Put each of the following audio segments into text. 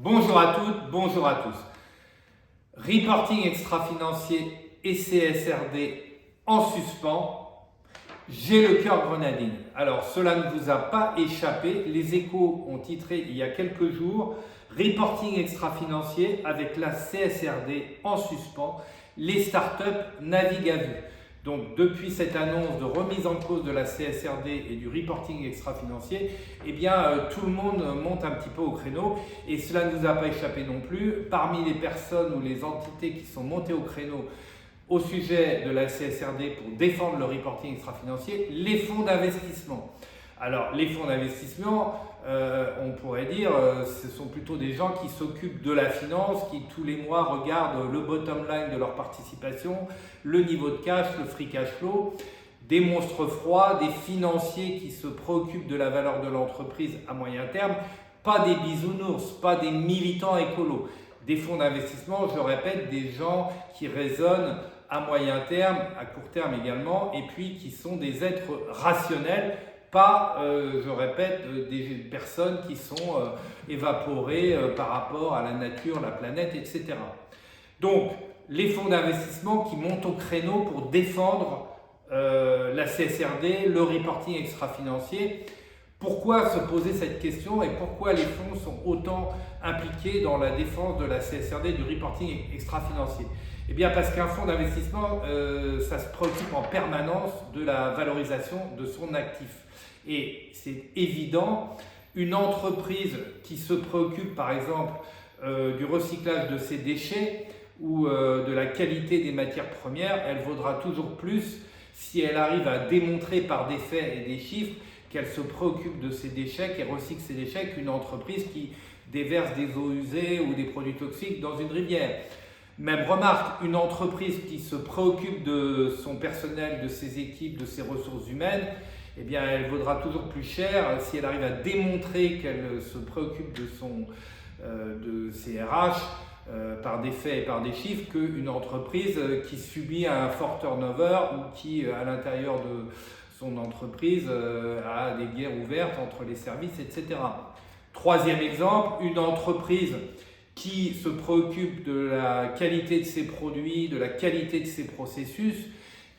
Bonjour à toutes, bonjour à tous. Reporting extra-financier et CSRD en suspens. J'ai le cœur grenadine. Alors, cela ne vous a pas échappé. Les Échos ont titré il y a quelques jours Reporting extra-financier avec la CSRD en suspens. Les startups naviguent à vue. Donc, depuis cette annonce de remise en cause de la CSRD et du reporting extra-financier, eh bien, tout le monde monte un petit peu au créneau et cela ne vous a pas échappé non plus. Parmi les personnes ou les entités qui sont montées au créneau au sujet de la CSRD pour défendre le reporting extra-financier, les fonds d'investissement. Alors, les fonds d'investissement, on pourrait dire, ce sont plutôt des gens qui s'occupent de la finance, qui tous les mois regardent le bottom line de leur participation, le niveau de cash, le free cash flow, des monstres froids, des financiers qui se préoccupent de la valeur de l'entreprise à moyen terme, pas des bisounours, pas des militants écolos. Des fonds d'investissement, je répète, des gens qui raisonnent à moyen terme, à court terme également, et puis qui sont des êtres rationnels, pas, je répète, des personnes qui sont évaporées par rapport à la nature, la planète, etc. Donc, les fonds d'investissement qui montent au créneau pour défendre la CSRD, le reporting extra-financier. Pourquoi se poser cette question et pourquoi les fonds sont autant impliqués dans la défense de la CSRD, du reporting extra-financier? Eh bien parce qu'un fonds d'investissement, ça se préoccupe en permanence de la valorisation de son actif. Et c'est évident, une entreprise qui se préoccupe par exemple du recyclage de ses déchets ou de la qualité des matières premières, elle vaudra toujours plus si elle arrive à démontrer par des faits et des chiffres qu'elle se préoccupe de ses déchets, qu'elle recycle ses déchets, qu'une entreprise qui déverse des eaux usées ou des produits toxiques dans une rivière. Même remarque, une entreprise qui se préoccupe de son personnel, de ses équipes, de ses ressources humaines, eh bien, elle vaudra toujours plus cher si elle arrive à démontrer qu'elle se préoccupe de ses RH par des faits et par des chiffres qu'une entreprise qui subit un fort turnover ou qui, à l'intérieur de son entreprise, a des guerres ouvertes entre les services, etc. Troisième exemple, une entreprise qui se préoccupe de la qualité de ses produits, de la qualité de ses processus,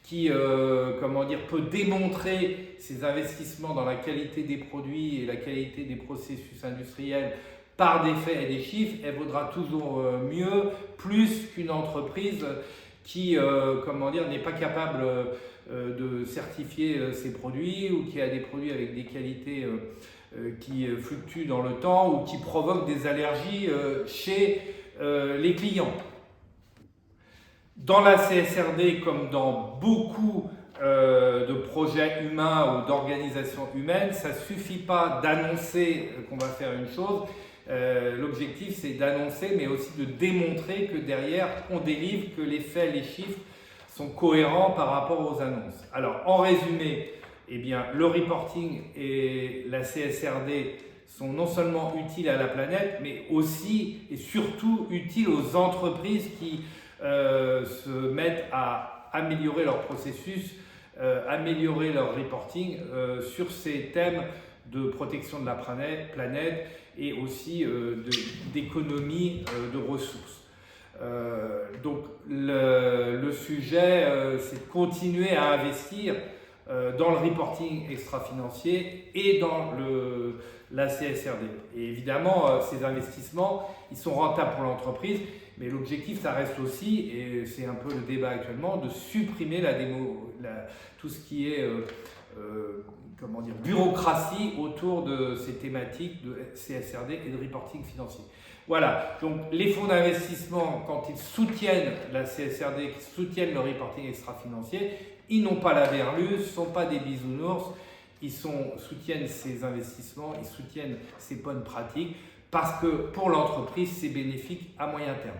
qui peut démontrer ses investissements dans la qualité des produits et la qualité des processus industriels par des faits et des chiffres, elle vaudra toujours mieux, plus qu'une entreprise qui n'est pas capable de certifier ses produits ou qui a des produits avec des qualités qui fluctuent dans le temps ou qui provoquent des allergies chez les clients. Dans la CSRD, comme dans beaucoup de projets humains ou d'organisations humaines, ça ne suffit pas d'annoncer qu'on va faire une chose. L'objectif, c'est d'annoncer, mais aussi de démontrer que derrière, on délivre, que les faits, les chiffres sont cohérents par rapport aux annonces. Alors, en résumé, eh bien, le reporting et la CSRD sont non seulement utiles à la planète, mais aussi et surtout utiles aux entreprises qui se mettent à améliorer leur processus, améliorer leur reporting sur ces thèmes de protection de la planète et aussi d'économie de ressources. Donc le sujet, c'est de continuer à investir dans le reporting extra-financier et dans la CSRD. Et évidemment, ces investissements, ils sont rentables pour l'entreprise, mais l'objectif, ça reste aussi, et c'est un peu le débat actuellement, de supprimer tout ce qui est bureaucratie autour de ces thématiques de CSRD et de reporting financier. Voilà, donc les fonds d'investissement, quand ils soutiennent la CSRD, qui soutiennent le reporting extra-financier, ils n'ont pas la verlue, ce ne sont pas des bisounours, ils soutiennent ces investissements, ils soutiennent ces bonnes pratiques, parce que pour l'entreprise, c'est bénéfique à moyen terme.